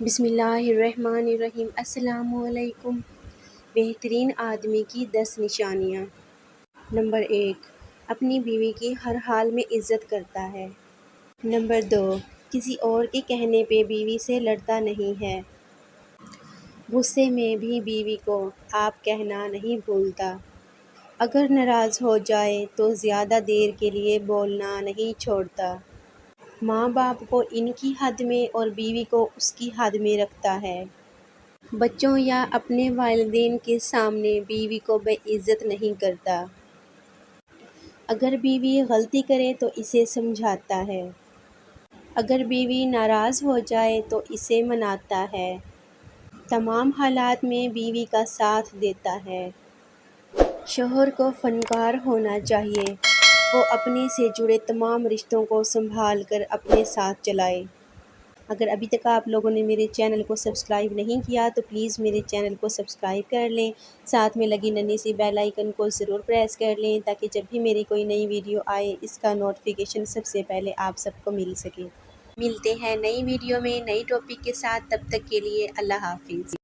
بسم اللہ الرحمن الرحیم۔ السلام علیکم۔ بہترین آدمی کی 10 نشانیاں۔ نمبر 1، اپنی بیوی کی ہر حال میں عزت کرتا ہے۔ نمبر 2، کسی اور کے کہنے پہ بیوی سے لڑتا نہیں ہے۔ غصے میں بھی بیوی کو آپ کہنا نہیں بھولتا۔ اگر ناراض ہو جائے تو زیادہ دیر کے لیے بولنا نہیں چھوڑتا۔ ماں باپ کو ان کی حد میں اور بیوی کو اس کی حد میں رکھتا ہے۔ بچوں یا اپنے والدین کے سامنے بیوی کو بے عزت نہیں کرتا۔ اگر بیوی غلطی کرے تو اسے سمجھاتا ہے۔ اگر بیوی ناراض ہو جائے تو اسے مناتا ہے۔ تمام حالات میں بیوی کا ساتھ دیتا ہے۔ شوہر کو فنکار ہونا چاہیے۔ وہ اپنے سے جڑے تمام رشتوں کو سنبھال کر اپنے ساتھ چلائے۔ اگر ابھی تک آپ لوگوں نے میرے چینل کو سبسکرائب نہیں کیا تو پلیز میرے چینل کو سبسکرائب کر لیں، ساتھ میں لگی ننھی سی بیل آئیکن کو ضرور پریس کر لیں تاکہ جب بھی میری کوئی نئی ویڈیو آئے اس کا نوٹیفیکیشن سب سے پہلے آپ سب کو مل سکے۔ ملتے ہیں نئی ویڈیو میں نئی ٹاپک کے ساتھ، تب تک کے لیے اللہ حافظ۔